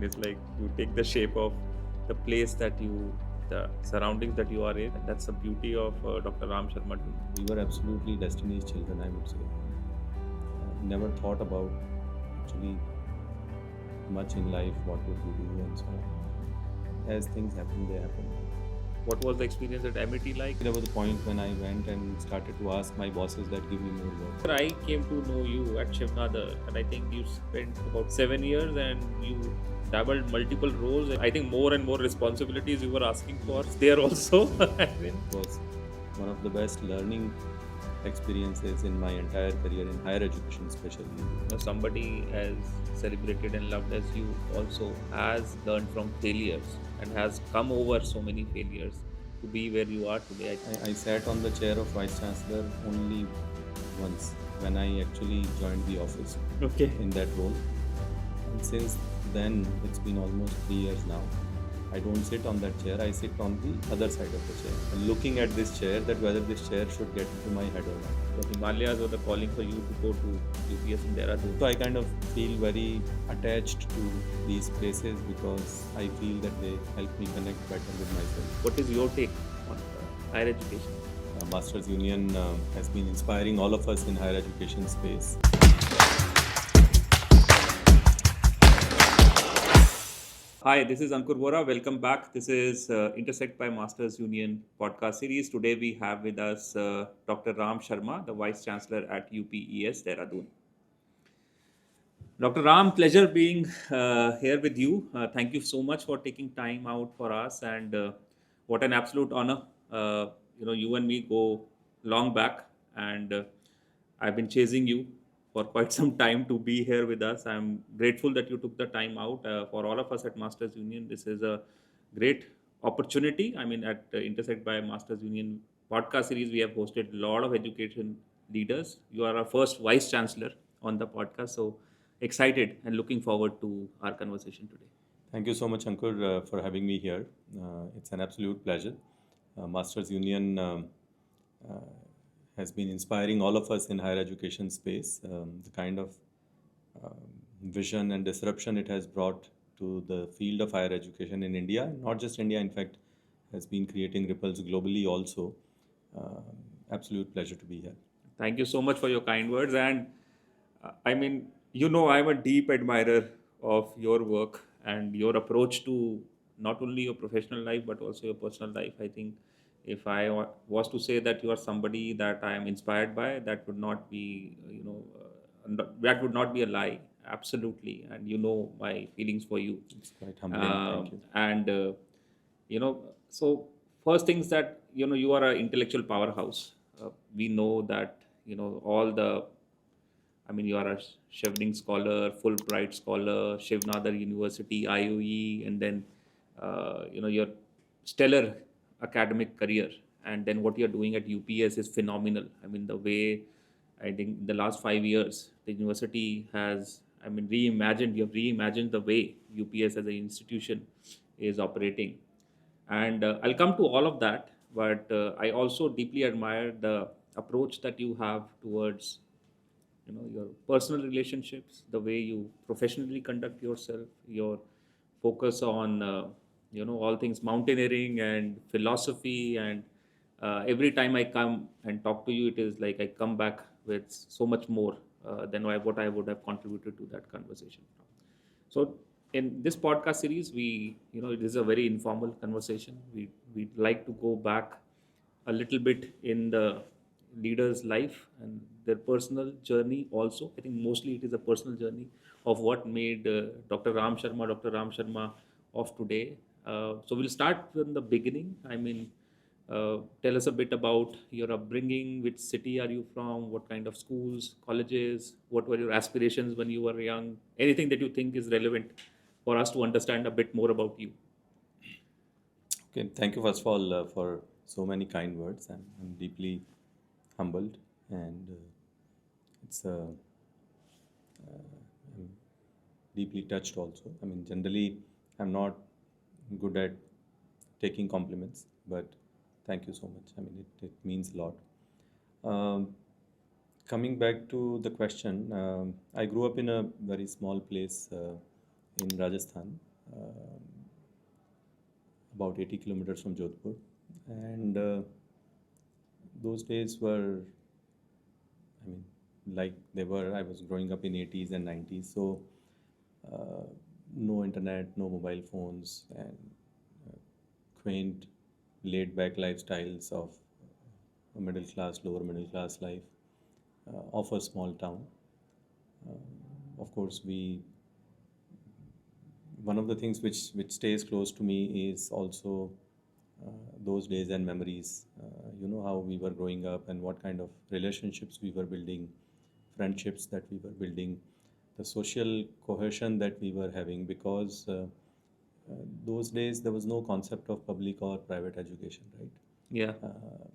It's like you take the shape of the place the surroundings that you are in. That's the beauty of Dr. Ram Sharma. We were absolutely destiny's children, I would say. Never thought about actually much in life, what would we do and so on. As things happen, they happen. What was the experience at MIT like? There was a point when I went and started to ask my bosses that give me more work. I came to know you at Shivnadar, and I think you spent about 7 years and you dabbled multiple roles. I think more and more responsibilities you were asking for there also. It was one of the best learning experiences in my entire career in higher education, especially. Somebody as celebrated and loved as you also has learned from failures and has come over so many failures to be where you are today. I sat on the chair of Vice Chancellor only once when I actually joined the office in that role. And since then, it's been almost 3 years now. I don't sit on that chair, I sit on the other side of the chair. And looking at this chair, that whether this chair should get into my head or not. The Himalayas were the calling for you to go to UPS in Dehradun. So I kind of feel very attached to these places because I feel that they help me connect better with myself. What is your take on higher education? Masters Union has been inspiring all of us in higher education space. Hi, this is Ankur Vora. Welcome back. This is Intersect by Masters Union podcast series. Today we have with us Dr. Ram Sharma, the Vice Chancellor at UPES Dehradun. Dr. Ram, pleasure being here with you. Thank you so much for taking time out for us, and what an absolute honor. You and me go long back, and I've been chasing you for quite some time to be here with us. I'm grateful that you took the time out. For all of us at Masters Union, this is a great opportunity. I mean, at Intersect by Masters Union podcast series, we have hosted a lot of education leaders. You are our first Vice Chancellor on the podcast, so excited and looking forward to our conversation today. Thank you so much, Ankur, for having me here. It's an absolute pleasure. Masters Union has been inspiring all of us in higher education space. The kind of vision and disruption it has brought to the field of higher education in India, not just India, in fact, has been creating ripples globally also. Absolute pleasure to be here. Thank you so much for your kind words. And I'm a deep admirer of your work and your approach to not only your professional life but also your personal life. I think if I was to say that you are somebody that I am inspired by, that would not be, that would not be a lie. Absolutely. And my feelings for you. It's quite humbling. Thank you. And, so first things that, you are an intellectual powerhouse. We know that, you are a Chevening scholar, Fulbright scholar, Shivnadar University, IOE, and then, your stellar academic career. And then what you're doing at UPS is phenomenal. I mean, the way I think the last 5 years, the university has, you have reimagined the way UPS as an institution is operating. And I'll come to all of that, but I also deeply admire the approach that you have towards your personal relationships, the way you professionally conduct yourself, your focus on all things mountaineering and philosophy. And every time I come and talk to you, it is like I come back with so much more than what I would have contributed to that conversation. So in this podcast series, it is a very informal conversation. We'd like to go back a little bit in the leader's life and their personal journey also. I think mostly it is a personal journey of what made Dr. Ram Sharma of today. So we'll start from the beginning. Tell us a bit about your upbringing. Which city are you from? What kind of schools, colleges? What were your aspirations when you were young? Anything that you think is relevant for us to understand a bit more about you. Okay, thank you first of all for so many kind words. I'm deeply humbled, and I'm deeply touched also. Generally, I'm not good at taking compliments, but thank you so much. It means a lot. Coming back to the question, I grew up in a very small place in Rajasthan, about 80 kilometers from Jodhpur. And those days were, I mean, like they were, I was growing up in 80s and 90s. So uh, no internet, no mobile phones, and quaint, laid back lifestyles of a middle class, lower middle class life of a small town. Of course, we one of the things which stays close to me is also those days and memories. How we were growing up and what kind of relationships we were building, friendships that we were building, the social cohesion that we were having, because those days there was no concept of public or private education, right? Yeah.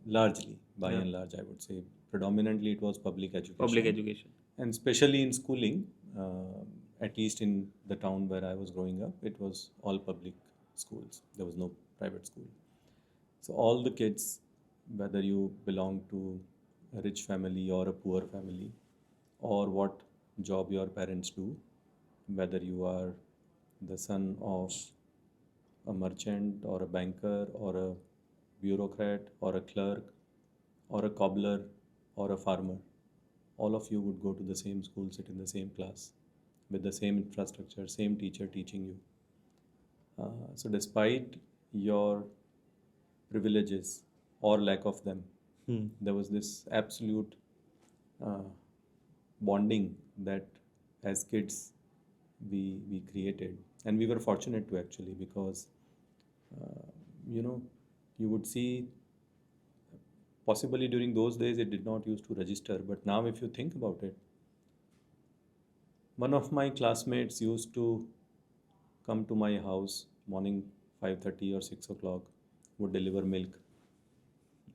Largely, by Yeah. and large, I would say predominantly it was public education. Public education. And especially in schooling, at least in the town where I was growing up, it was all public schools. There was no private school. So all the kids, whether you belong to a rich family or a poor family, or what job your parents do, whether you are the son of a merchant or a banker or a bureaucrat or a clerk or a cobbler or a farmer, all of you would go to the same school, sit in the same class, with the same infrastructure, same teacher teaching you. So, despite your privileges or lack of them, there was this absolute uh, bonding that as kids we created. And we were fortunate to actually, because, you know, you would see possibly during those days it did not used to register, but now if you think about it, one of my classmates used to come to my house morning 5:30 or 6 o'clock, would deliver milk.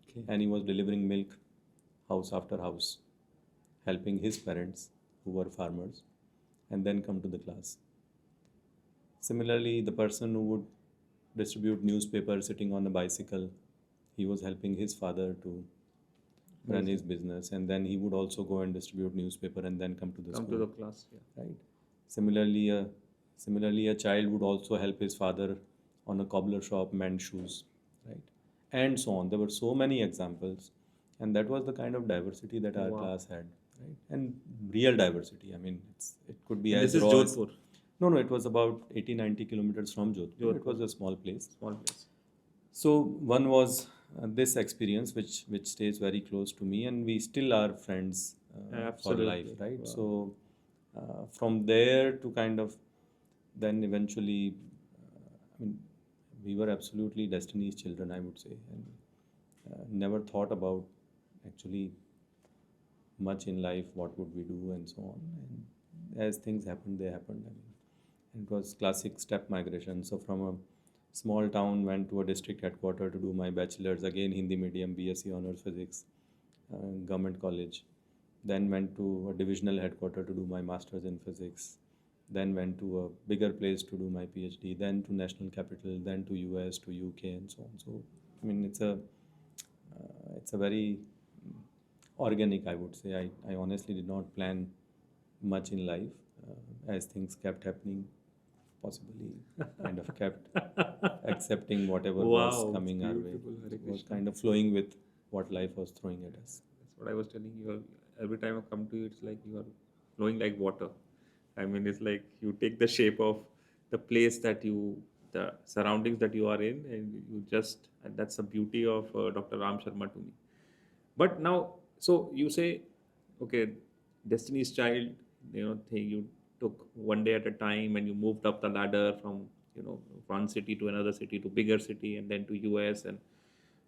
Okay. And he was delivering milk house after house, helping his parents who were farmers, and then come to the class. Similarly, the person who would distribute newspaper sitting on a bicycle, he was helping his father to run his business, and then he would also go and distribute newspaper and then come to the Come school. to the class. Yeah. Right. Similarly, a child would also help his father on a cobbler shop, mend shoes, right, and so on. There were so many examples, and that was the kind of diversity that our Wow. class had, right, and real diversity. I mean, it could be And as this is raw as- Jodhpur. No, it was about 80, 90 kilometers from Jodhpur. It Jodhpur. was a small place. Small place. So one was this experience, which stays very close to me, and we still are friends for Absolutely. life, right? Wow. So from there to kind of then eventually, I mean, we were absolutely destiny's children, I would say, and never thought about actually much in life, what would we do, and so on. And as things happened, they happened. I mean, and it was classic step migration. So from a small town, went to a district headquarter to do my bachelor's, again Hindi medium, BSc honors physics, government college. Then went to a divisional headquarter to do my master's in physics. Then went to a bigger place to do my PhD. Then to national capital. Then to US, to UK, and so on. So I mean, it's a very organic, I would say. I honestly did not plan much in life. As things kept happening, possibly kind of kept accepting whatever was Wow, coming our way. beautiful, Hare It was Krishna. kind of flowing with what life was throwing at us. That's what I was telling you. Every time I come to you, it's like you are flowing like water. I mean, it's like you take the shape of the place the surroundings that you are in, and and that's the beauty of Dr. Ram Sharma to me. But now, so you say, okay, Destiny's Child, thing you took one day at a time, and you moved up the ladder from, one city to another city to bigger city, and then to US. And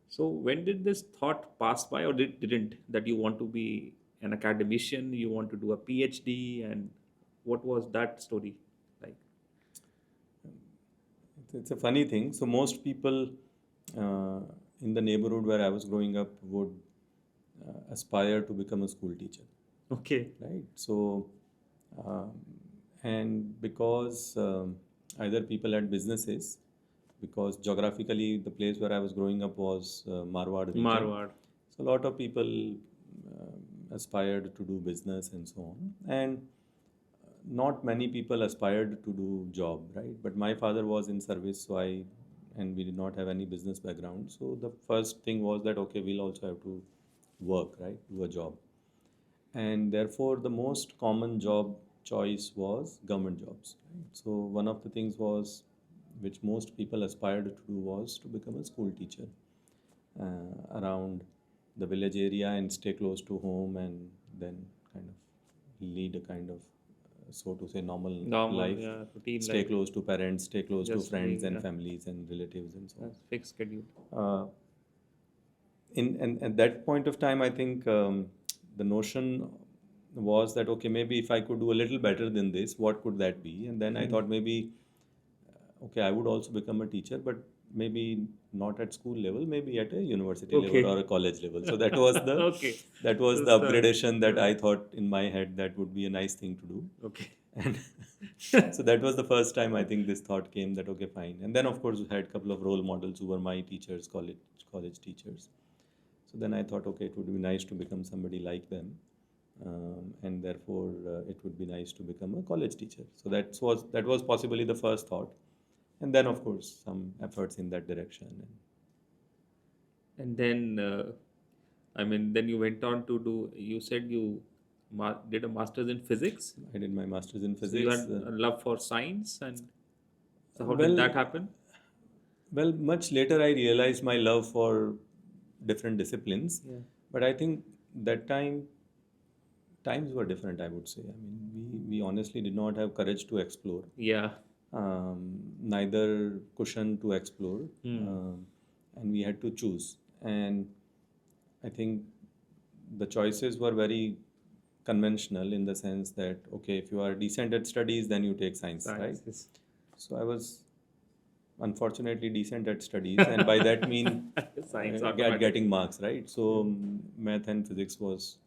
so when did this thought pass by, or didn't, that you want to be an academician, you want to do a PhD, and what was that story like? It's a funny thing. So most people uh, in the neighborhood where I was growing up would aspire to become a school teacher. Okay. Right. So, and because either people had businesses, because geographically the place where I was growing up was Marwad region. Marwad. So a lot of people aspired to do business and so on, and not many people aspired to do job, right? But my father was in service, so I and we did not have any business background. So the first thing was that, okay, we'll also have to work, right? Do a job. And therefore, the most common job choice was government jobs. Right? So one of the things was, which most people aspired to do, was to become a school teacher around the village area and stay close to home, and then kind of lead a kind of, so to say, normal life. Yeah, routine Stay life. close to parents, stay close to Just friends being, and families and relatives and so on. Fixed schedule. And at that point of time, I think the notion was that, okay, maybe if I could do a little better than this, what could that be? And then I thought maybe, okay, I would also become a teacher, but maybe not at school level, maybe at a university level or a college level. So that was the that was the upgradation that I thought in my head that would be a nice thing to do. Okay. And so that was the first time I think this thought came that, okay, fine. And then of course we had a couple of role models who were my teachers, college teachers. So then I thought, okay, it would be nice to become somebody like them, and therefore it would be nice to become a college teacher. So that was possibly the first thought, and then of course some efforts in that direction. And then, then you went on to do. You said you did a master's in physics. I did my master's in So physics. you had a love for science, and so how Well, did that happen? Well, much later I realized my love for different disciplines, Yeah. but I think that times were different, I would say. I mean, we honestly did not have courage to explore, Yeah. neither cushion to explore, and we had to choose. And I think the choices were very conventional in the sense that, okay, if you are decent at studies, then you take science, right? Yes. So I was unfortunately decent at studies, and by that mean Science getting marks, right? So math and physics was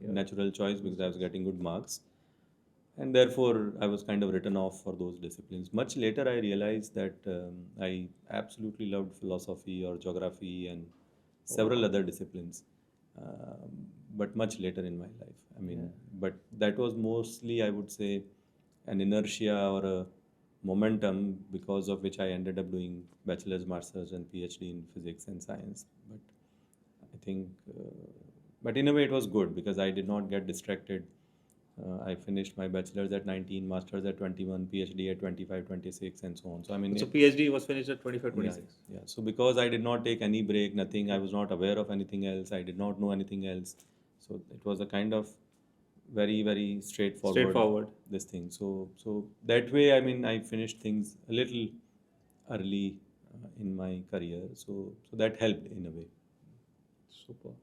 natural choice because I was getting good marks, and therefore I was kind of written off for those disciplines. Much later I realized that I absolutely loved philosophy or geography and several other disciplines, but much later in my life. I mean, but that was mostly, I would say, an inertia or a momentum because of which I ended up doing bachelor's, master's, and PhD in physics and science. But I think, but in a way, it was good because I did not get distracted. I finished my bachelor's at 19, master's at 21, PhD at 25, 26, and so on. So I mean, So PhD was finished at 25, 26. Yeah. So because I did not take any break, nothing, I was not aware of anything else. I did not know anything else. So it was a kind of very, very straightforward this thing. So that way, I mean, I finished things a little early in my career. So that helped in a way. Super.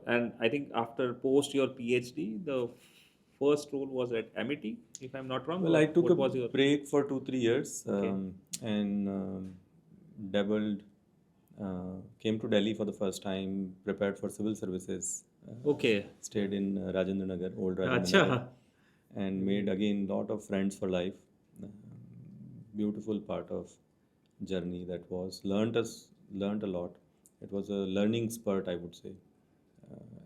And I think after post your PhD, the first role was at Amity, if I'm not wrong. Well, I took a break for 2-3 years and dabbled. Came to Delhi for the first time, prepared for civil services. Stayed in Rajendra Nagar, old Rajendra Nagar, and made again lot of friends for life. Beautiful part of journey that was. Learned a lot. It was a learning spurt, I would say.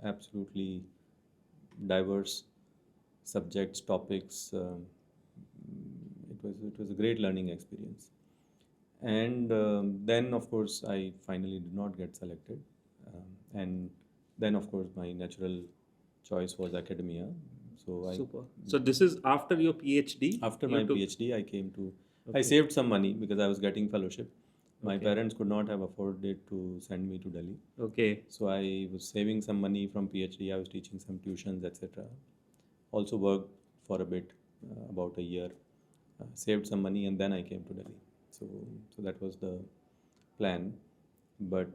Absolutely diverse subjects, topics. It was a great learning experience. And then, of course, I finally did not get selected. And then, of course, my natural choice was academia. So this is after your PhD? After my PhD, I came to... I saved some money because I was getting fellowship. My parents could not have afforded to send me to Delhi. Okay. So I was saving some money from PhD. I was teaching some tuitions, etc. Also worked for a bit, about a year. Saved some money, and then I came to Delhi. So that was the plan. But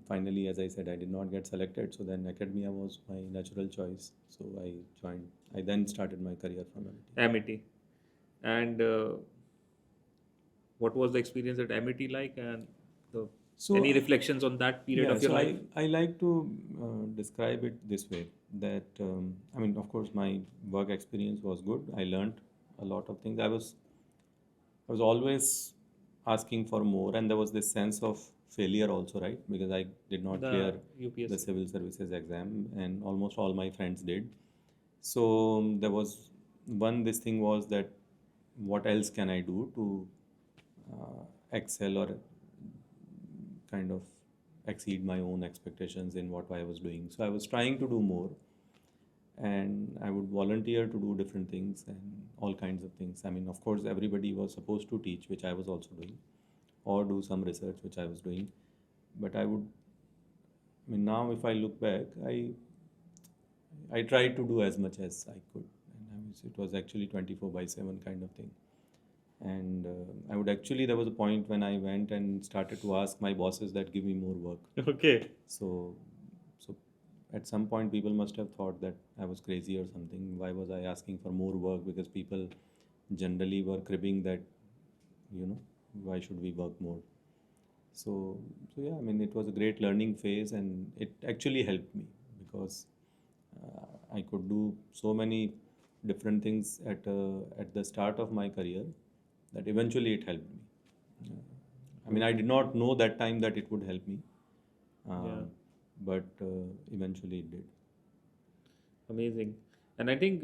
finally, as I said, I did not get selected. So then academia was my natural choice. So I then started my career from Amity. And what was the experience at Amity like? And any reflections on that period of your life? I like to describe it this way, that, I mean, of course, my work experience was good. I learned a lot of things. I was always asking for more, and there was this sense of failure also, right? Because I did not clear UPES. the civil services exam, and almost all my friends did. So there was this thing was that what else can I do to excel or kind of exceed my own expectations in what I was doing. So I was trying to do more, and I would volunteer to do different things and all kinds of things. I mean, of course, everybody was supposed to teach, which I was also doing, or do some research, which I was doing. But I mean, now if I look back, I tried to do as much as I could. And it was actually 24/7 kind of thing. And I would actually, there was a point when I went and started to ask my bosses that give me more work. Okay. So at some point, people must have thought that I was crazy or something. Why was I asking for more work? Because people generally were cribbing that, why should we work more? So yeah, I mean, it was a great learning phase, and it actually helped me because I could do so many different things at the start of my career that eventually it helped me. I mean, I did not know that time that it would help me, but eventually it did. Amazing. And I think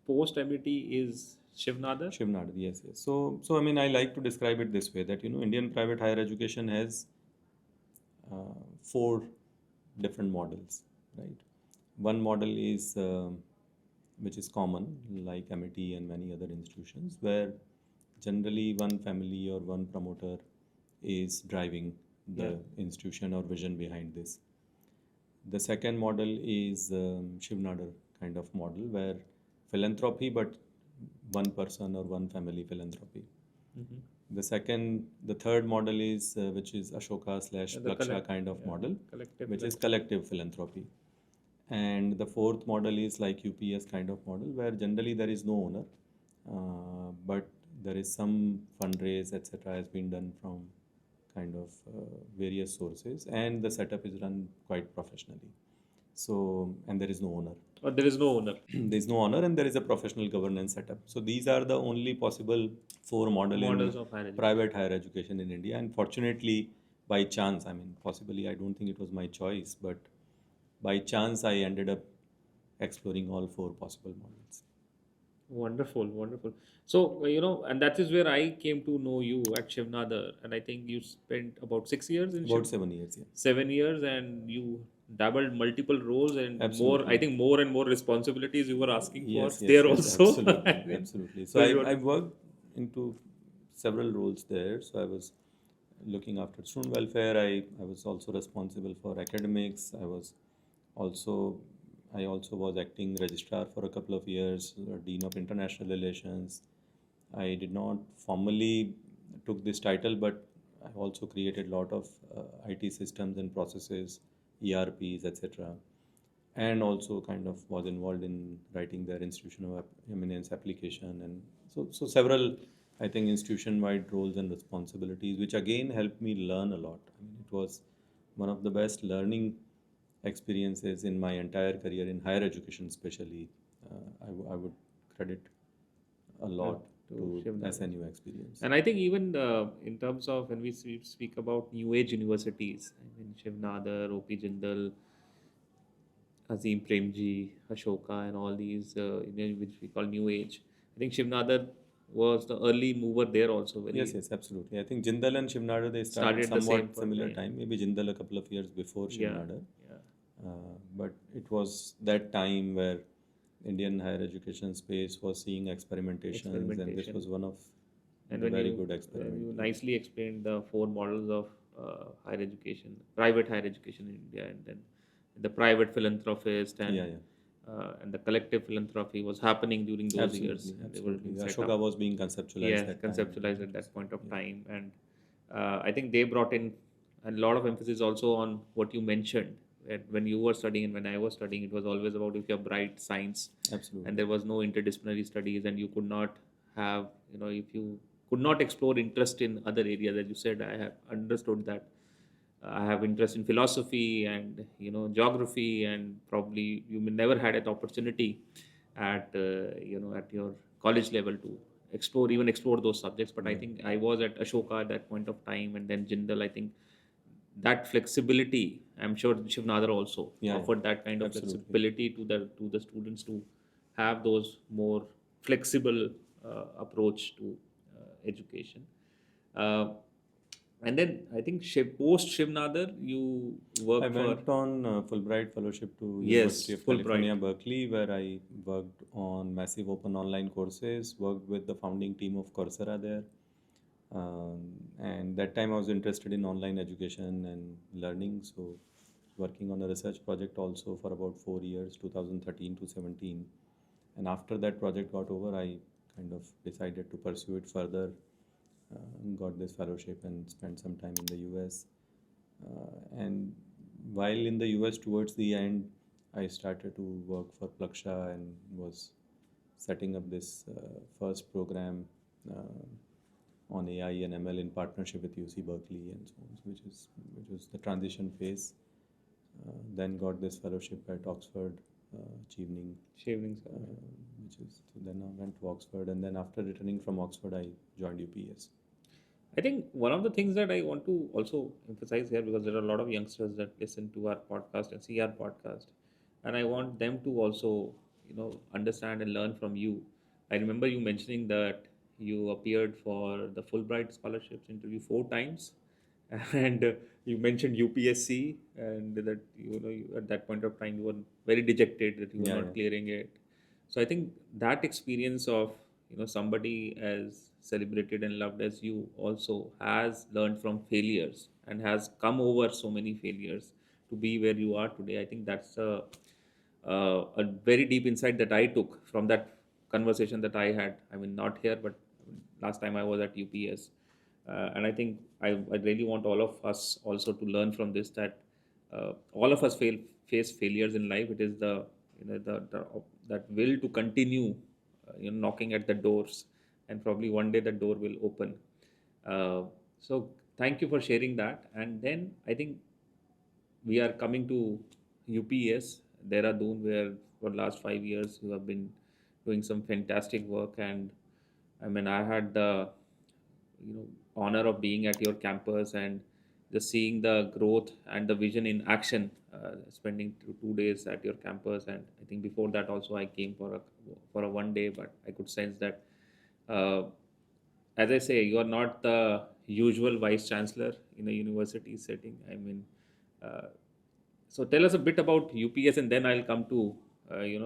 post MBT is Shivnadar. Shivnadar, yes. So I mean, I like to describe it this way that Indian private higher education has 4 different models, right? One model is which is common, like MIT and many other institutions, where generally one family or one promoter is driving the institution or vision behind this. The second model is Shivnadar kind of model, where philanthropy, but one person or one family philanthropy. The third model is which is Ashoka / Plaksha kind of model, which is collective philanthropy. And the fourth model is like UPES kind of model, where generally there is no owner, but there is some fundraise, etc., has been done from kind of various sources, and the setup is run quite professionally. So, and there is no owner. Or there is no owner. There is no owner, and there is a professional governance setup. So these are the only possible 4 models of higher private higher education in India. And fortunately, by chance, I mean, possibly I don't think it was my choice, but by chance I ended up exploring all 4 possible models. Wonderful, wonderful. So, and that is where I came to know you at Shivnadar. And I think you spent about 6 years in About 7 years, yeah. 7 years, and you dabbled multiple roles and Absolutely. more, I think more and more responsibilities you were asking Yes, for there yes, also. Absolutely, absolutely. So I worked into several roles there. So I was looking after student welfare. I was also responsible for academics. I also was acting registrar for a couple of years, dean of international relations. I did not formally took this title, but I also created a lot of IT systems and processes, ERPs, etc. And also kind of was involved in writing their institution of eminence application, and so several, I think, institution-wide roles and responsibilities, which again helped me learn a lot. I mean, it was one of the best learning experiences in my entire career in higher education, especially. I would credit a lot to SNU experience. And I think even in terms of when we speak about new age universities, I mean Shivnadar, OP Jindal, Azim Premji, Ashoka, and all these, which we call new age. I think Shivnadar was the early mover there also. Yes, absolutely. I think Jindal and Shivnadar, they started somewhat similar time. Maybe Jindal a couple of years before Shivnadar. But it was that time where Indian higher education space was seeing experimentations, and this was one of the very good experiments. You nicely explained the 4 models of higher education, private higher education in India, and then the private philanthropist and the collective philanthropy was happening during those years. Absolutely. Ashoka was being conceptualized. Conceptualized at that point of time, and I think they brought in a lot of emphasis also on what you mentioned. When you were studying and when I was studying, it was always about if you're bright science. Absolutely. And there was no interdisciplinary studies, and you could not have, if you could not explore interest in other areas. As you said, I have understood that I have interest in philosophy and geography, and probably you never had an opportunity at at your college level to explore those subjects. But I think I was at Ashoka at that point of time, and then Jindal. I think that flexibility, I'm sure Shivnadar also offered that kind of flexibility to the students to have those more flexible approach to education. And then I think post Shivnadar, you I worked for. went on Fulbright fellowship to University Yes, of Fulbright. California, Berkeley, where I worked on massive open online courses, worked with the founding team of Coursera there. And that time I was interested in online education and learning, so working on a research project also for about 4 years, 2013 to 17. And after that project got over, I kind of decided to pursue it further, got this fellowship and spent some time in the US. And while in the US, towards the end, I started to work for Plaksha and was setting up this first program on AI and ML in partnership with UC Berkeley and so on, which was the transition phase. Then got this fellowship at Oxford, Chevening, Shavings. which is so then I went to Oxford, and then after returning from Oxford, I joined UPES. I think one of the things that I want to also emphasize here, because there are a lot of youngsters that listen to our podcast and see our podcast, and I want them to also, understand and learn from you. I remember you mentioning that you appeared for the Fulbright scholarships interview 4 times, and you mentioned UPSC, and that at that point of time you were very dejected that you were Yeah, not yeah. clearing it. So I think that experience of somebody as celebrated and loved as you also has learned from failures and has come over so many failures to be where you are today. I think that's a very deep insight that I took from that conversation that I had. I mean, not here, but last time I was at UPS. And I think I really want all of us also to learn from this, that all of us face failures in life. It is the that will to continue knocking at the doors, and probably one day the door will open. So thank you for sharing that. And then I think we are coming to UPS, Dehradun, where for the last 5 years you have been doing some fantastic work. And I mean, I had the honor of being at your campus and just seeing the growth and the vision in action. Spending 2 days at your campus, and I think before that also I came for a one day, but I could sense that. Uh, as I say, you are not the usual vice chancellor in a university setting. I mean, uh, so tell us a bit about UPS, and then I'll come to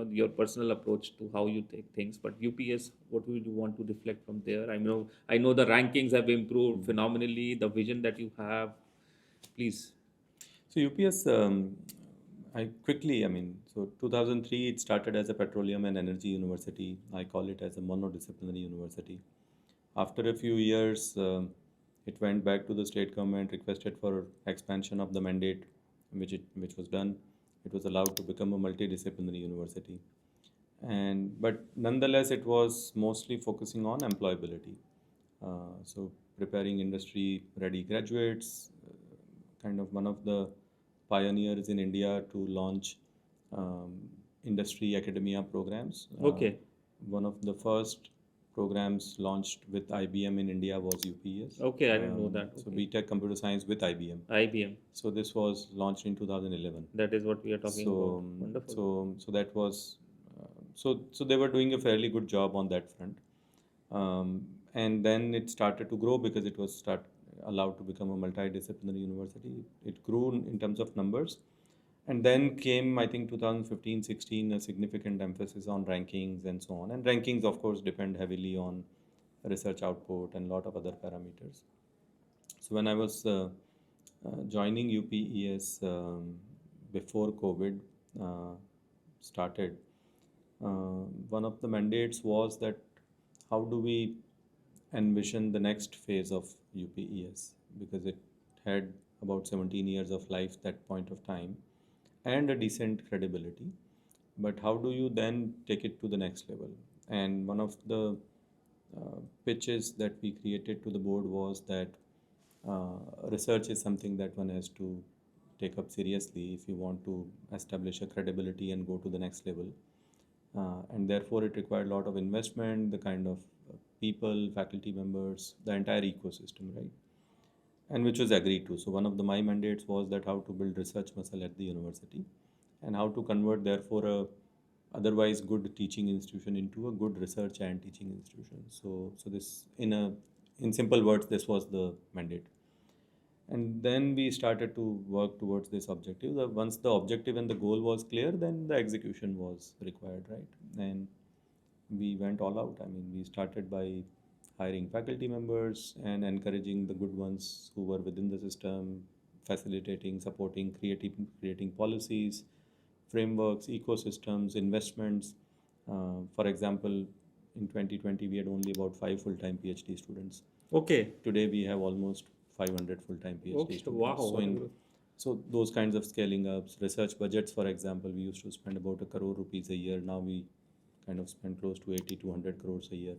your personal approach to how you take things. But UPS, what would you want to reflect from there? I know the rankings have improved phenomenally. The vision that you have, please. So UPS, I mean, so 2003, it started as a petroleum and energy university. I call it as a monodisciplinary university. After a few years, it went back to the state government, requested for expansion of the mandate, which was done. It was allowed to become a multidisciplinary university, and but nonetheless, it was mostly focusing on employability. So preparing industry-ready graduates, kind of one of the pioneers in India to launch um, industry academia programs. Okay. One of the first programs launched with IBM in India was UPES. Okay, I didn't know that. So Okay. BTech Computer Science with IBM. IBM. So this was launched in 2011. That is what we are talking about. Wonderful. So that was so they were doing a fairly good job on that front. And then it started to grow because it was allowed to become a multidisciplinary university. It grew in terms of numbers. And then came, I think, 2015, 16, a significant emphasis on rankings and so on. And rankings, of course, depend heavily on research output and a lot of other parameters. So when I was joining UPES before COVID uh, started, one of the mandates was that how do we envision the next phase of UPES, because it had about 17 years of life that point of time and a decent credibility. But how do you then take it to the next level? And one of the pitches that we created to the board was that research is something that one has to take up seriously if you want to establish a credibility and go to the next level. And therefore, it required a lot of investment, the kind of people, faculty members, the entire ecosystem, right? And which was agreed to. So one of my mandates was that how to build research muscle at the university, and how to convert therefore a otherwise good teaching institution into a good research and teaching institution. So this in simple words, this was the mandate. And then we started to work towards this objective. Once the objective and the goal was clear, then the execution was required, right? And we went all out. I mean, we started by hiring faculty members and encouraging the good ones who were within the system, facilitating, supporting, creating policies, frameworks, ecosystems, investments. For example, in 2020, we had only about 5 full-time PhD students. Okay. Today, we have almost 500 full-time PhD students. Wow. So those kinds of scaling ups, research budgets, for example, we used to spend about ₹1 crore a year. Now we kind of spend close to 80 to 100 crores a year,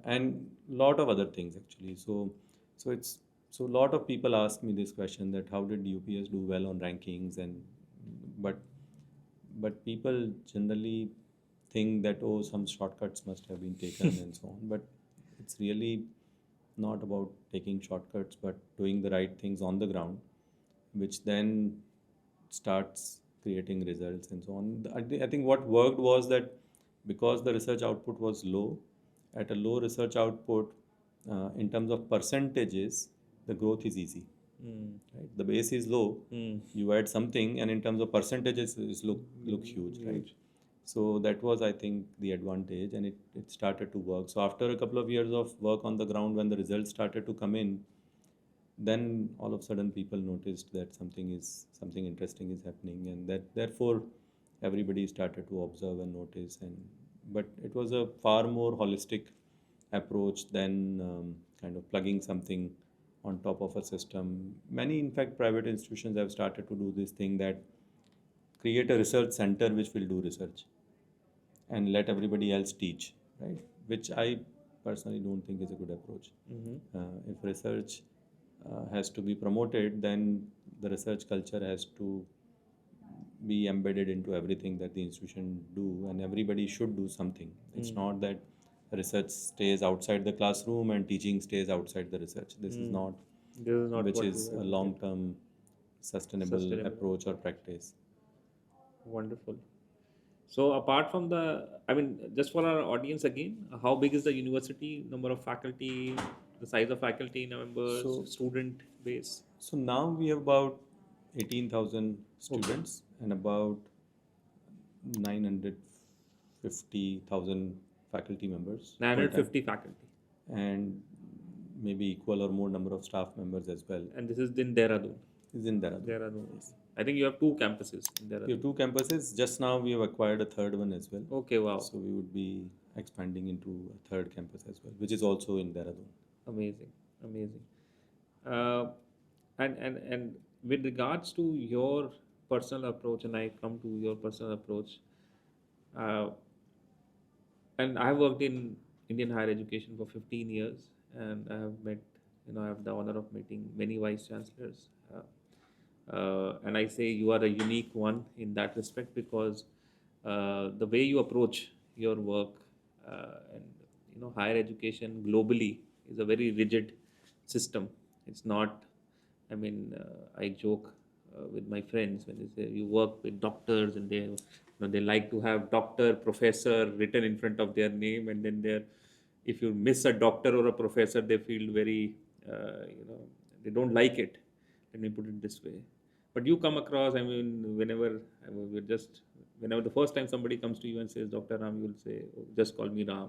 and a lot of other things actually. So a lot of people ask me this question, that how did UPS do well on rankings, and but people generally think that, oh, some shortcuts must have been taken and so on. But it's really not about taking shortcuts, but doing the right things on the ground, which then starts creating results and so on. I think what worked was that because the research output was low, at a low research output, in terms of percentages, the growth is easy. Right? The base is low, you add something, and in terms of percentages, it look huge, right? So that was, I think, the advantage, and it started to work. So after a couple of years of work on the ground, when the results started to come in, then all of a sudden people noticed that something interesting is happening, and that therefore everybody started to observe and notice. But it was a far more holistic approach than kind of plugging something on top of a system. Many, in fact, private institutions have started to do this thing, that create a research center which will do research and let everybody else teach, right? Which I personally don't think is a good approach. If research has to be promoted, then the research culture has to be embedded into everything that the institution do, and everybody should do something. It's not that research stays outside the classroom and teaching stays outside the research. This is not which is a long-term sustainable approach or practice. Wonderful. So apart from just for our audience again, how big is the university, number of faculty, the size of faculty members, student base? So now we have about 18,000 students and about 950,000 faculty members. 950 faculty. And maybe equal or more number of staff members as well. And this is in Dehradun? It's in Dehradun. Yes. I think you have 2 campuses in Dehradun. We have 2 campuses. Just now we have acquired a third one as well. Okay, wow. So we would be expanding into a third campus as well, which is also in Dehradun. Amazing. And with regards to your personal approach, and I come to your personal approach, and I have worked in Indian higher education for 15 years, and I have met, I have the honor of meeting many vice chancellors. And I say you are a unique one in that respect, because the way you approach your work, and higher education globally is a very rigid system. It's not, I joke with my friends when they say you work with doctors, and they like to have doctor, professor written in front of their name, and then if you miss a doctor or a professor, they feel very, they don't like it. Let me put it this way. But you come across, whenever the first time somebody comes to you and says, Dr. Ram, you will say, oh, just call me Ram.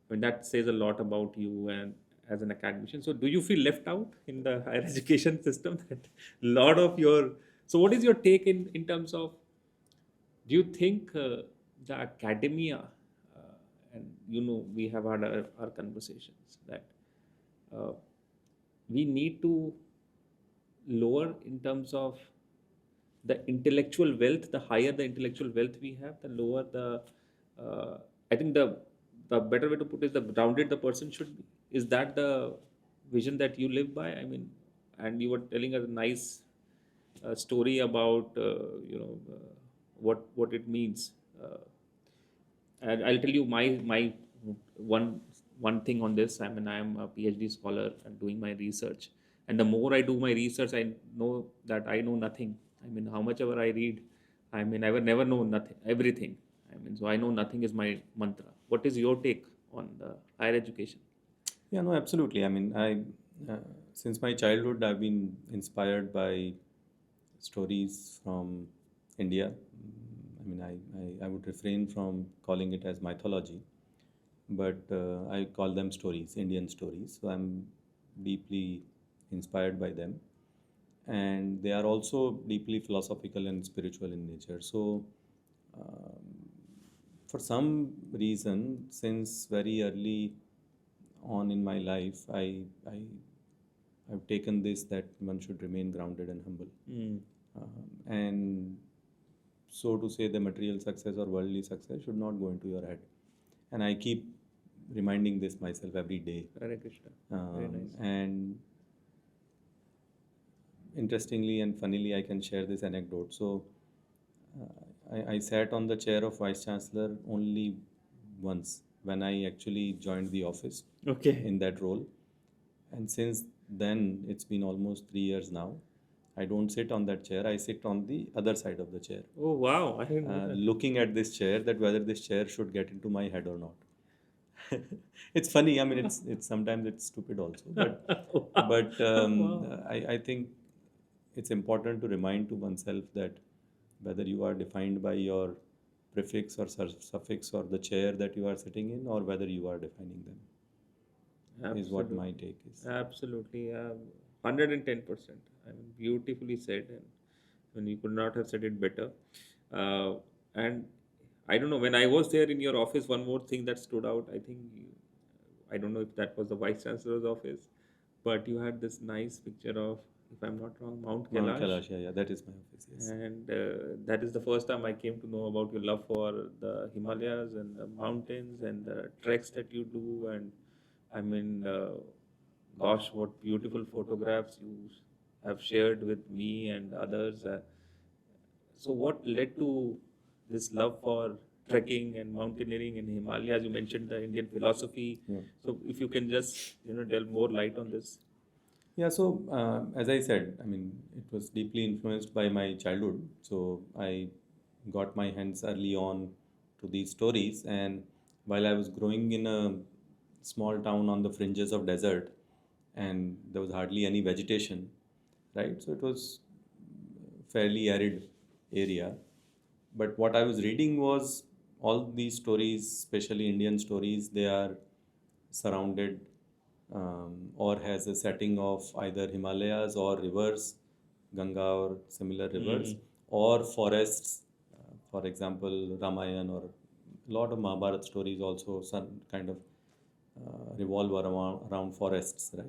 That says a lot about you and as an academician. So do you feel left out in the higher education system? That lot of so what is your take in terms of, do you think the academia, and we have had our conversations, that we need to lower in terms of the intellectual wealth? The higher the intellectual wealth we have, the lower the, I think the better way to put it is the grounded the person should be. Is that the vision that you live by? And you were telling us a nice story about, what it means. And I'll tell you my one thing on this. I am a PhD scholar and doing my research. And the more I do my research, I know that I know nothing. How much ever I read, I will never know everything. So I know nothing is my mantra. What is your take on the higher education? Yeah, no, absolutely. since my childhood, I've been inspired by stories from India. I mean, I would refrain from calling it as mythology, but I call them stories, Indian stories. So I'm deeply inspired by them. And they are also deeply philosophical and spiritual in nature. So, for some reason, since very early on in my life, I've taken this that one should remain grounded and humble. And so to say, the material success or worldly success should not go into your head. And I keep reminding this myself every day. Hare Krishna. Very nice. And interestingly and funnily, I can share this anecdote. So, I sat on the chair of Vice Chancellor only once when I actually joined the office in that role. And since then, it's been almost 3 years now. I don't sit on that chair. I sit on the other side of the chair. Oh, wow. I didn't know that. Looking at this chair, that whether this chair should get into my head or not. It's funny. I mean, it's sometimes it's stupid also. But Wow. I think it's important to remind to oneself that whether you are defined by your prefix or suffix or the chair that you are sitting in, or whether you are defining them, is what my take is. Absolutely. 110%. I mean, beautifully said. And when you could not have said it better. And I don't know, when I was there in your office, one more thing that stood out, I think, I don't know if that was the Vice Chancellor's office, but you had this nice picture of, if I'm not wrong, Mount Kailash. Mount Kailash, yeah, that is my office, yes. And that is the first time I came to know about your love for the Himalayas and the mountains and the treks that you do. And I mean, gosh, what beautiful photographs you have shared with me and others. So, what led to this love for trekking and mountaineering in Himalayas? You mentioned the Indian philosophy. Yeah. So, if you can just delve more light on this. Yeah, so as I said, I mean, it was deeply influenced by my childhood. So I got my hands early on to these stories. And while I was growing in a small town on the fringes of desert, and there was hardly any vegetation, right? So it was fairly arid area. But what I was reading was all these stories, especially Indian stories, they are surrounded or has a setting of either Himalayas or rivers, Ganga or similar rivers, or forests. For example, Ramayana or a lot of Mahabharata stories also some kind of revolve around forests, right?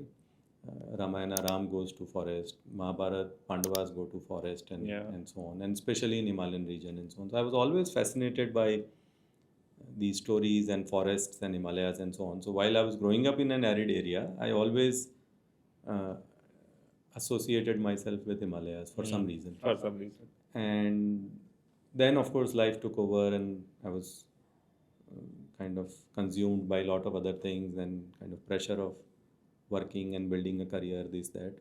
Ramayana, Ram goes to forest. Mahabharata, Pandavas go to forest, and so on, and especially in Himalayan region and so on. So I was always fascinated by these stories and forests and Himalayas and so on. So while I was growing up in an arid area, I always uh, associated myself with Himalayas for some reason. For some reason. And then, of course, life took over, and I was kind of consumed by a lot of other things and kind of pressure of working and building a career, this, that.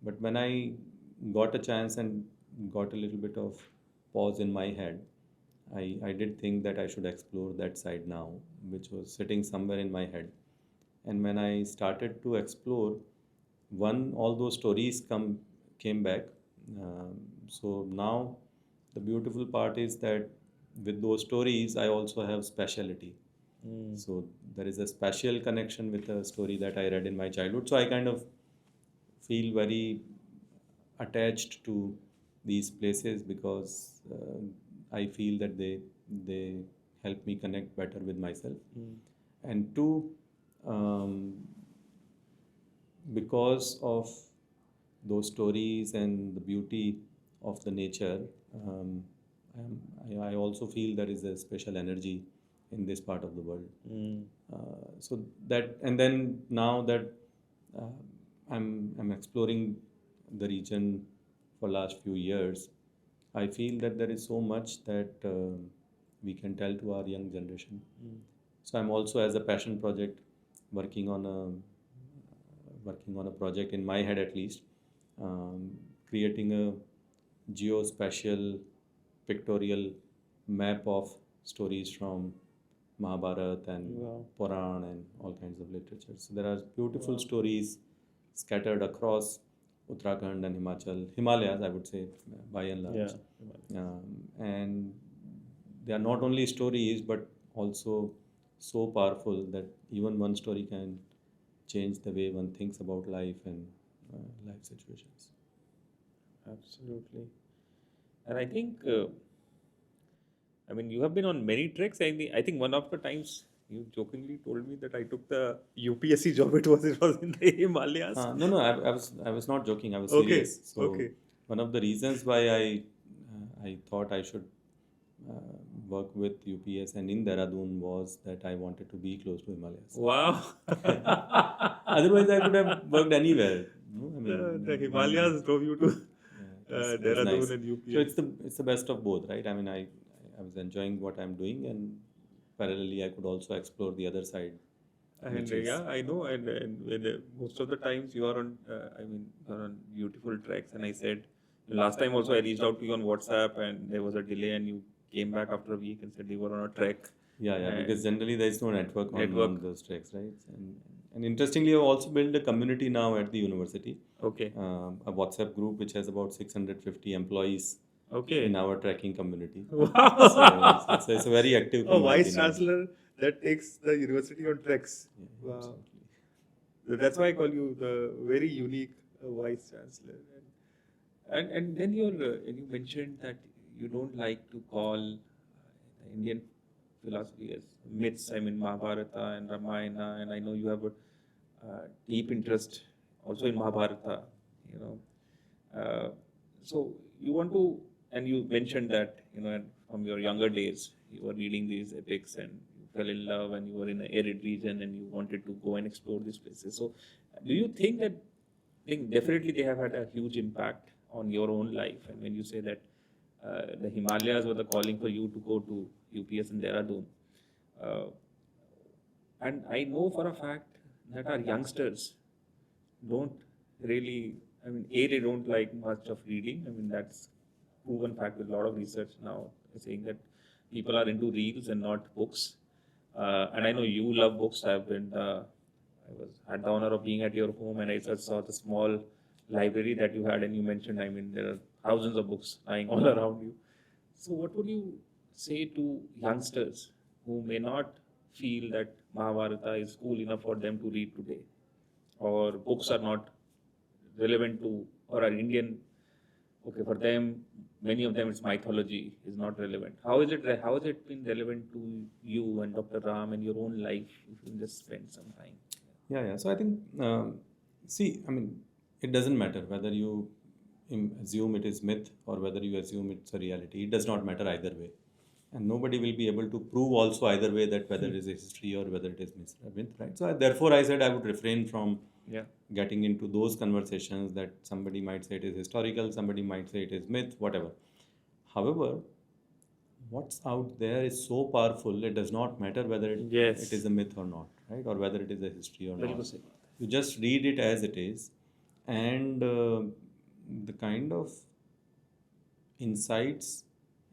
But when I got a chance and got a little bit of pause in my head, I did think that I should explore that side now, which was sitting somewhere in my head. And when I started to explore, all those stories came back. So now the beautiful part is that with those stories, I also have speciality. So there is a special connection with a story that I read in my childhood. So I kind of feel very attached to these places because I feel that they help me connect better with myself. And two, because of those stories and the beauty of the nature, I also feel there is a special energy in this part of the world. So that, and then now that I'm exploring the region for last few years, I feel that there is so much that we can tell to our young generation. So I'm also, as a passion project, working on a project in my head at least, creating a geospatial pictorial map of stories from Mahabharata and Puran and all kinds of literature. So there are beautiful stories scattered across Uttarakhand and Himalayas, I would say, by and large. And they are not only stories, but also so powerful that even one story can change the way one thinks about life and life situations. Absolutely. And I think, you have been on many treks. I think one of the times you jokingly told me that I took the UPSC job. It was in the Himalayas. No, I was not joking. I was serious. So one of the reasons why I thought I should work with UPS and in Dehradun was that I wanted to be close to Himalayas. Wow. Otherwise, I could have worked anywhere. The Himalayas drove you to Dehradun nice. and UPS. So it's the best of both, right? I was enjoying what I'm doing, and parallelly I could also explore the other side. And I know, and most of the times you are on, you're on beautiful treks. And I said, last time also I reached out to you on WhatsApp, and there was a delay, and you came back after a week and said you were on a trek. Because generally there is no network on those treks, right? And interestingly, I've also built a community now at the university. Okay. A WhatsApp group which has about 650 employees. Okay. In our trekking community. Wow. So it's a very active community. Vice Chancellor that takes the university on treks. Wow. Absolutely. That's why I call you the very unique Vice Chancellor. And then you mentioned that you don't like to call the Indian philosophy as myths. Mahabharata and Ramayana, and I know you have a deep interest also in Mahabharata. So you want to, and you mentioned that from your younger days you were reading these epics and you fell in love, and you were in an arid region and you wanted to go and explore these places. So do you think that? I think definitely they have had a huge impact on your own life. And when you say that the Himalayas were the calling for you to go to UPS and Dehradun, and I know for a fact that our youngsters don't really, they don't like much of reading. That's proven fact with a lot of research now saying that people are into reels and not books. And I know you love books. I had the honor of being at your home, and I just saw the small library that you had, and you mentioned, there are thousands of books lying all around you. So what would you say to youngsters who may not feel that Mahabharata is cool enough for them to read today, or books are not relevant to, or are Indian, okay, for them, many of them it's mythology, is not relevant. How has it been relevant to you and Dr. Ram and your own life, if you can just spend some time? So I think, it doesn't matter whether you assume it is myth or whether you assume it's a reality. It does not matter either way. And nobody will be able to prove also either way that whether it is a history or whether it is myth, right? So therefore I said I would refrain from getting into those conversations that somebody might say it is historical, somebody might say it is myth, whatever. However, what's out there is so powerful, it does not matter whether it is a myth or not, right? Or whether it is a history or not. You just read it as it is, and the kind of insights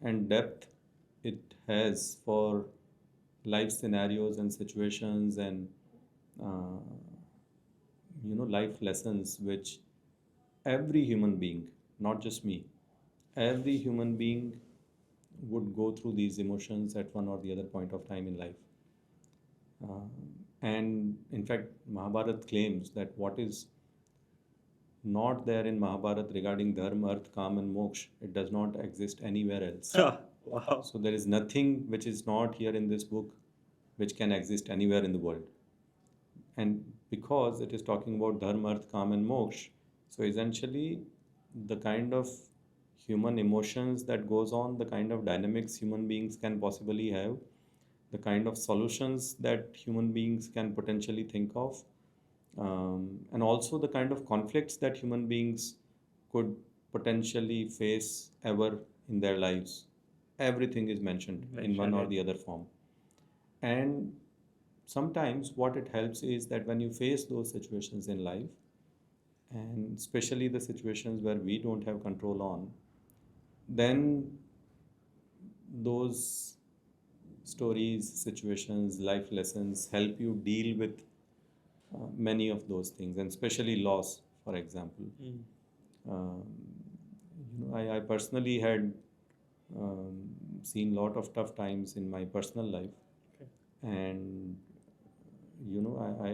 and depth it has for life scenarios and situations and life lessons which every human being, not just me, every human being would go through these emotions at one or the other point of time in life. And in fact, Mahabharata claims that what is not there in Mahabharata regarding dharma, arth, kam and moksha, it does not exist anywhere else. Wow. So there is nothing which is not here in this book which can exist anywhere in the world. And because it is talking about dharma, arth, kam and moksha, so essentially the kind of human emotions that goes on, the kind of dynamics human beings can possibly have, the kind of solutions that human beings can potentially think of, and also the kind of conflicts that human beings could potentially face ever in their lives. Everything is mentioned in one or the other form. And sometimes what it helps is that when you face those situations in life, and especially the situations where we don't have control on, then those stories, situations, life lessons help you deal with many of those things, and especially loss, for example. Um, I personally had seen a lot of tough times in my personal life, and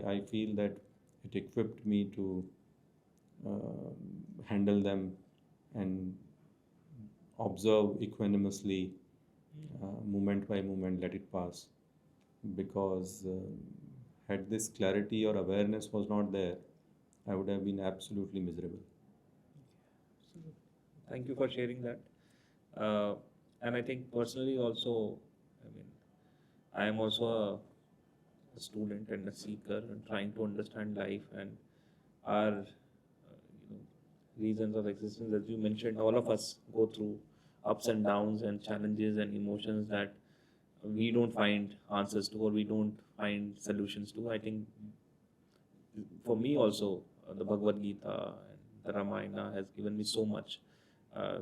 I feel that it equipped me to handle them and observe equanimously, moment by moment, let it pass. Because had this clarity or awareness was not there, I would have been absolutely miserable. Thank you for sharing that. And I think personally also, I mean, I am also a student and a seeker and trying to understand life and our reasons of existence. As you mentioned, all of us go through ups and downs and challenges and emotions that we don't find answers to or we don't find solutions to. I think for me also, the Bhagavad Gita and the Ramayana has given me so much. Uh,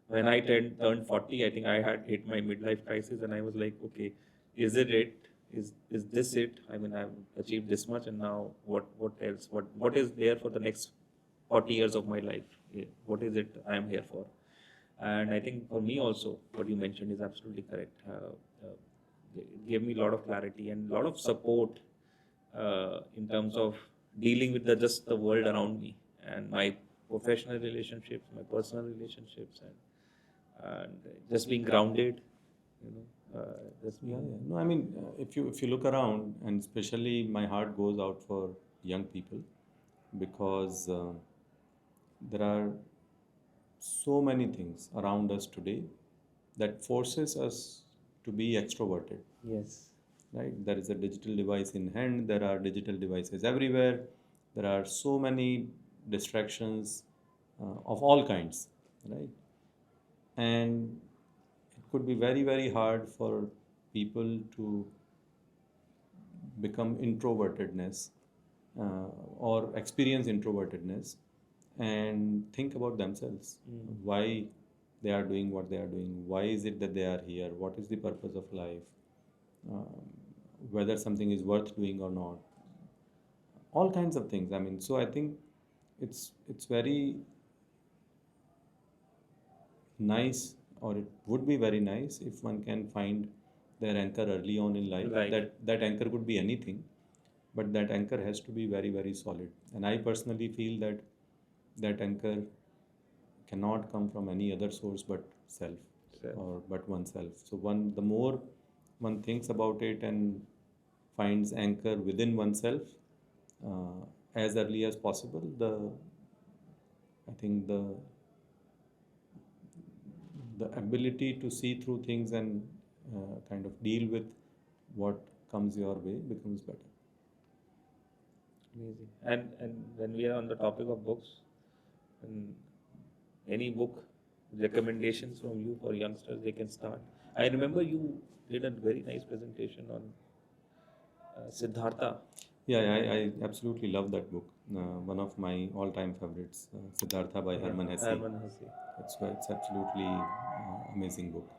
when I turned 40, I think I had hit my midlife crisis and I was like, okay, is it it? Is this it? I mean, I've achieved this much and now what else? What is there for the next 40 years of my life? What is it I am here for? And I think for me also, what you mentioned is absolutely correct. It gave me a lot of clarity and a lot of support in terms of dealing with just the world around me and my professional relationships, my personal relationships, and just being grounded. Yeah. No, I mean, if you look around, and especially my heart goes out for young people, because there are so many things around us today that forces us to be extroverted. Yes. Right? There is a digital device in hand. There are digital devices everywhere. There are so many distractions of all kinds, right? And it could be very, very hard for people to become introvertedness or experience introvertedness and think about themselves. Why they are doing what they are doing, why is it that they are here, what is the purpose of life, whether something is worth doing or not, all kinds of things. I mean, so I think it's very nice, or it would be very nice if one can find their anchor early on in life. That anchor could be anything, but that anchor has to be very, very solid. And I personally feel that that anchor cannot come from any other source but self. Or but oneself. So the more one thinks about it and finds anchor within oneself as early as possible, I think the ability to see through things and kind of deal with what comes your way becomes better. Amazing. And when we are on the topic of books, any book recommendations from you for youngsters they can start? I remember you did a very nice presentation on Siddhartha. Yeah, I absolutely love that book. One of my all-time favorites, Siddhartha by Hermann Hesse. It's absolutely amazing book.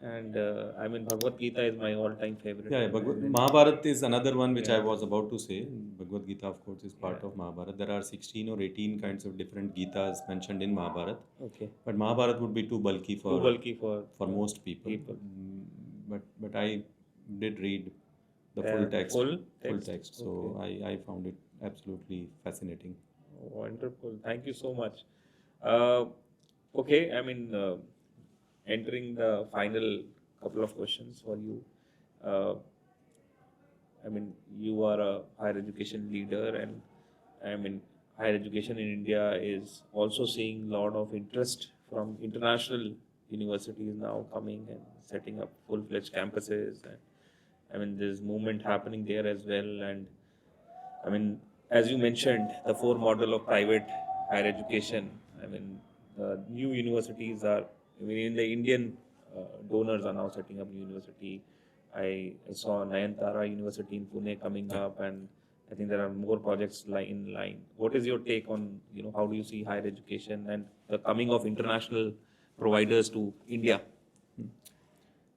And I mean, Bhagavad Gita is my all-time favorite. Yeah, Mahabharata is another one which I was about to say. Bhagavad Gita, of course, is part of Mahabharata. There are 16 or 18 kinds of different Gitas mentioned in Mahabharata. Okay. But Mahabharata would be too bulky for most people. But I did read the full text. Full text. So I found it absolutely fascinating. Wonderful. Thank you so much. Okay, I mean, entering the final couple of questions for you. I mean, you are a higher education leader, and I mean, higher education in India is also seeing a lot of interest from international universities now coming and setting up full-fledged campuses. And I mean, there's movement happening there as well. And I mean, as you mentioned, the four model of private higher education. I mean, the new universities are. I mean, in the Indian donors are now setting up university. I saw Nayantara University in Pune coming up, and I think there are more projects in line. What is your take on how do you see higher education and the coming of international providers to India?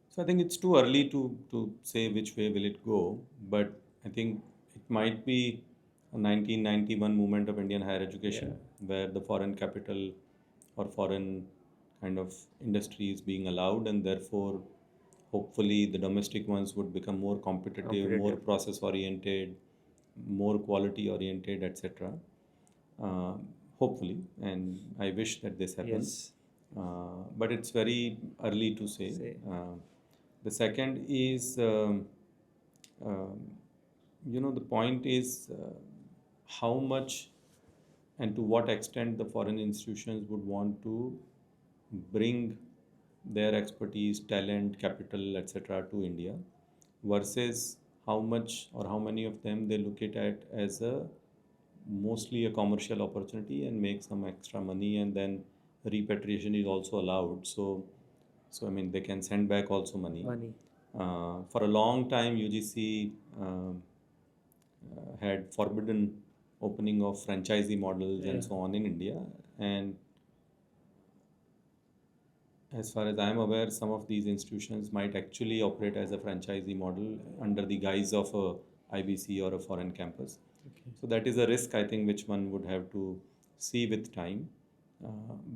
So I think it's too early to say which way will it go, but I think might be a 1991 movement of Indian higher education, where the foreign capital or foreign kind of industry is being allowed, and therefore, hopefully, the domestic ones would become more competitive, more process oriented, more quality oriented, etc. Uh, Hopefully, and I wish that this happens. But it's very early to say. The second is, um, the point is how much and to what extent the foreign institutions would want to bring their expertise, talent, capital, etc. to India, versus how much or how many of them they look at as a mostly a commercial opportunity and make some extra money, and then repatriation is also allowed. So I mean they can send back also money. For a long time, UGC had forbidden opening of franchisee models and so on in India. And as far as I am aware, some of these institutions might actually operate as a franchisee model under the guise of a IBC or a foreign campus. So that is a risk, I think, which one would have to see with time.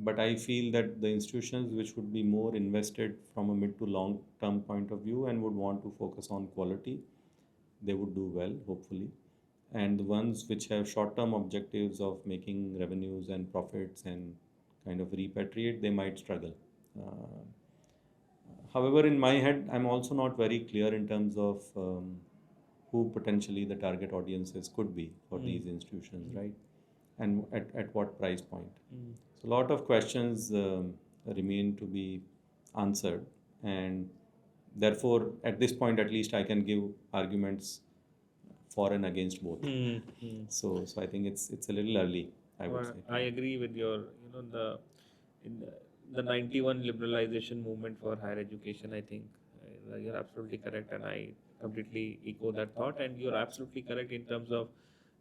But I feel that the institutions which would be more invested from a mid to long term point of view and would want to focus on quality, they would do well, hopefully. And the ones which have short term objectives of making revenues and profits and kind of repatriate, they might struggle. However, in my head, I'm also not very clear in terms of who potentially the target audiences could be for these institutions, right? And at what price point. So, a lot of questions remain to be answered. And therefore, at this point, at least, I can give arguments for and against both. So I think it's a little early, I would say. I agree with your, the 91 liberalization movement for higher education. I think you're absolutely correct, and I completely echo that thought. And you're absolutely correct in terms of,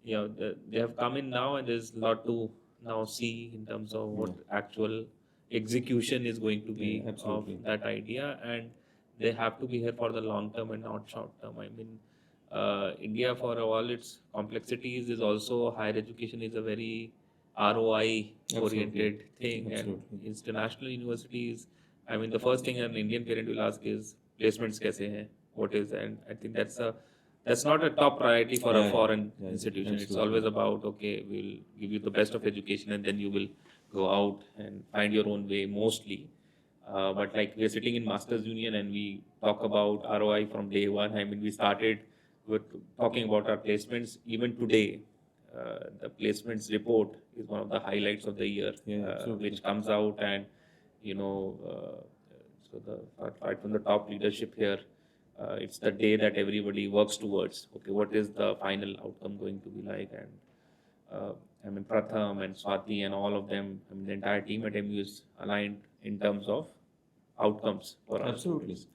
they have come in now, and there's a lot to now see in terms of what actual execution is going to be of that idea, and they have to be here for the long term and not short term. I mean, India, for all its complexities, is also higher education is a very ROI oriented thing. And international universities, I mean, the first thing an Indian parent will ask is placements kaise hain, what is, and I think that's not a top priority for a foreign institution. It's always about, okay, we'll give you the best of education, and then you will go out and find your own way mostly. But like, we're sitting in Masters Union and we talk about ROI from day one. I mean, we started with talking about our placements. Even today, the placements report is one of the highlights of the year, which comes out, and so right from the top leadership here, it's the day that everybody works towards. Okay, what is the final outcome going to be like? And I mean, Pratham and Swati and all of them, I mean, the entire team at MU is aligned in terms of outcomes for us.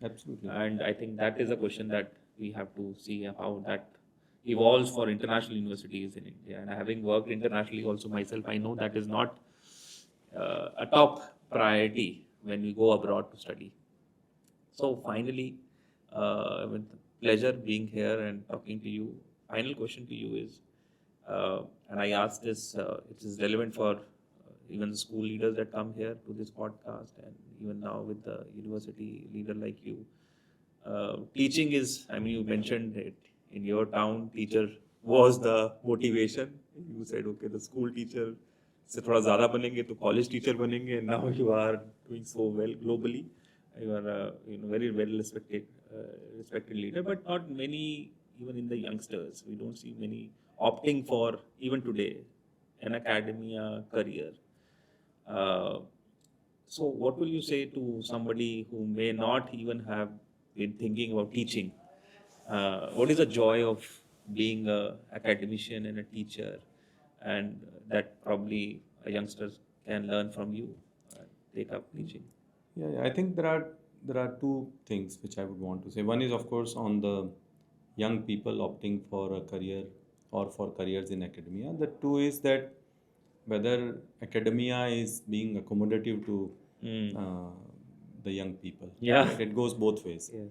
Absolutely. And I think that is a question that we have to see how that evolves for international universities in India. And having worked internationally also myself, I know that is not a top priority when we go abroad to study. So finally, with pleasure being here and talking to you. Final question to you is, and I asked this, it is relevant for even the school leaders that come here to this podcast, and even now with the university leader like you. Teaching is, I mean, you mentioned it in your town, teacher was the motivation. You said, okay, the school teacher से थोड़ा ज़्यादा बनेंगे तो college teacher बनेंगे, and now you are doing so well globally. You are a very well respected leader, but not many, even in the youngsters, we don't see many opting for, even today, an academia career. So what will you say to somebody who may not even have been thinking about teaching? What is the joy of being an academician and a teacher, and that probably a youngster can learn from you, take up teaching? Yeah, I think there are two things which I would want to say. One is, of course, on the young people opting for a career or for careers in academia. The two is that whether academia is being accommodative to the young people. Yeah. Right? It goes both ways. Yes.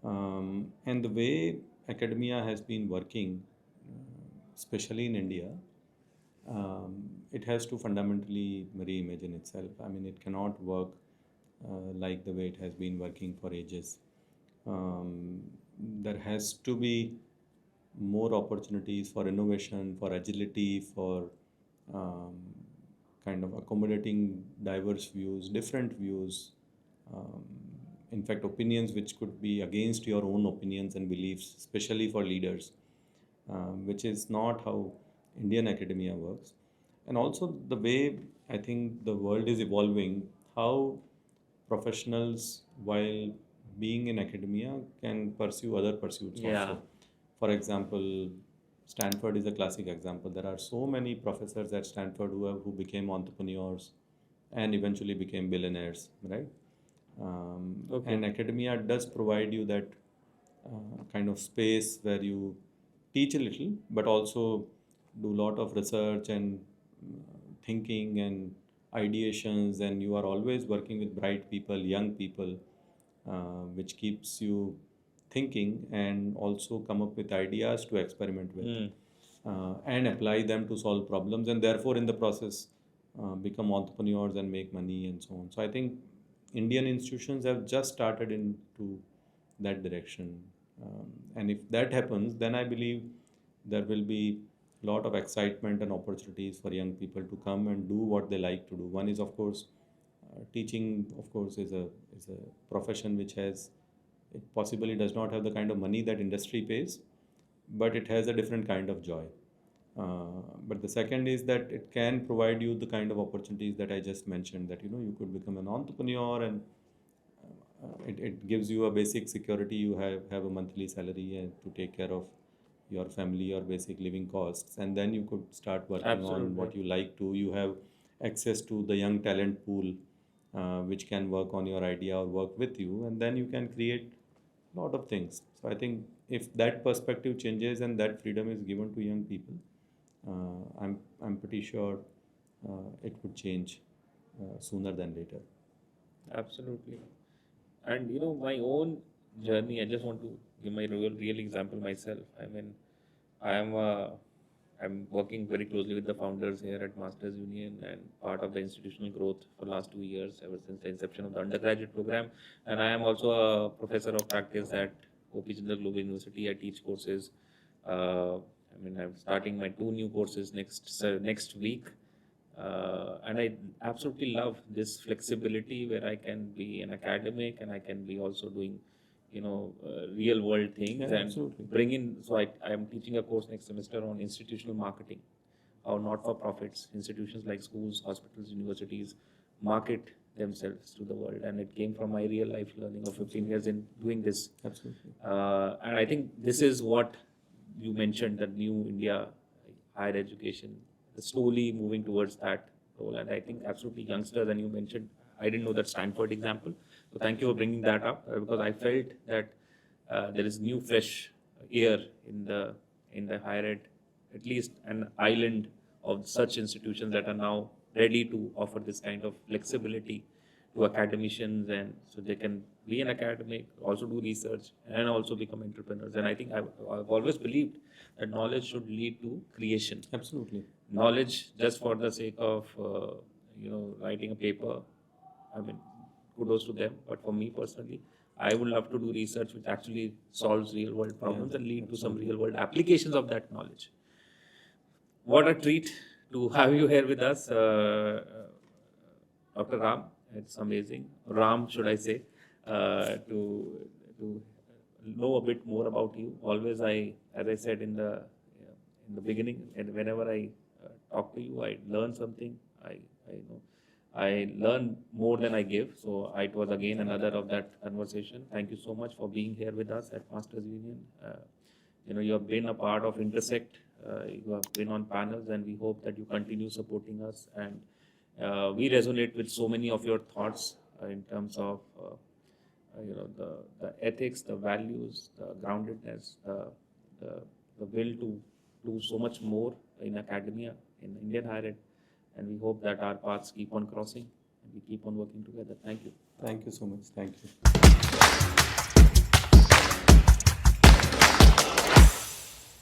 And the way academia has been working, especially in India, it has to fundamentally reimagine itself. I mean, it cannot work like the way it has been working for ages. There has to be more opportunities for innovation, for agility, for um, kind of accommodating diverse views, different views, um, in fact, opinions which could be against your own opinions and beliefs, especially for leaders, which is not how Indian academia works. And also the way I think the world is evolving, how professionals, while being in academia, can pursue other pursuits also. For example, Stanford is a classic example. There are so many professors at Stanford who became entrepreneurs and eventually became billionaires, right? And academia does provide you that kind of space where you teach a little, but also do a lot of research and thinking and ideations, and you are always working with bright people, young people, which keeps you thinking and also come up with ideas to experiment with and apply them to solve problems, and therefore in the process become entrepreneurs and make money and so on. So I think Indian institutions have just started into that direction, and if that happens, then I believe there will be a lot of excitement and opportunities for young people to come and do what they like to do. One is, of course, teaching. Of course, is a profession which has, it possibly does not have the kind of money that industry pays, but it has a different kind of joy. But the second is that it can provide you the kind of opportunities that I just mentioned, that you could become an entrepreneur, and it gives you a basic security. You have a monthly salary and to take care of your family or basic living costs, and then you could start working on what you like to. You have access to the young talent pool, which can work on your idea or work with you, and then you can create a lot of things. So I think if that perspective changes and that freedom is given to young people, I'm pretty sure it would change sooner than later. Absolutely. And my own journey, I just want to give my real example myself. I mean, I'm working very closely with the founders here at Masters Union and part of the institutional growth for last 2 years, ever since the inception of the undergraduate program. And I am also a professor of practice at UPES Global University. I teach courses. I'm starting my 2 new courses next week. And I absolutely love this flexibility where I can be an academic and I can be also doing, real world things and bring in. So I am teaching a course next semester on institutional marketing, how not-for-profits, institutions like schools, hospitals, universities market themselves to the world. And it came from my real life learning of 15 years in doing this. Absolutely. And I think this is what you mentioned, the new India higher education, slowly moving towards that role. And I think absolutely youngsters, and you mentioned, I didn't know that Stanford example. So thank you for bringing that up, because I felt that there is new fresh air in the higher ed, at least an island of such institutions that are now ready to offer this kind of flexibility to academicians, and so they can be an academic, also do research, and also become entrepreneurs. And I think I've always believed that knowledge should lead to creation. Absolutely. Knowledge just for the sake of writing a paper, I mean, kudos to them. But for me personally, I would love to do research which actually solves real world problems and lead to some real world applications of that knowledge. What a treat to have you here with us, Dr. Ram. It's amazing. Ram, should I say, to know a bit more about you. Always, as I said in the beginning, and whenever I talk to you, I learn something. I learn more than I give. So it was again another of that conversation. Thank you so much for being here with us at Masters Union. You have been a part of Intersect. You have been on panels, and we hope that you continue supporting us. And we resonate with so many of your thoughts in terms of the ethics, the values, the groundedness, the will to do so much more in academia, in Indian higher ed. And we hope that our paths keep on crossing and we keep on working together. Thank you. Thank you so much. Thank you.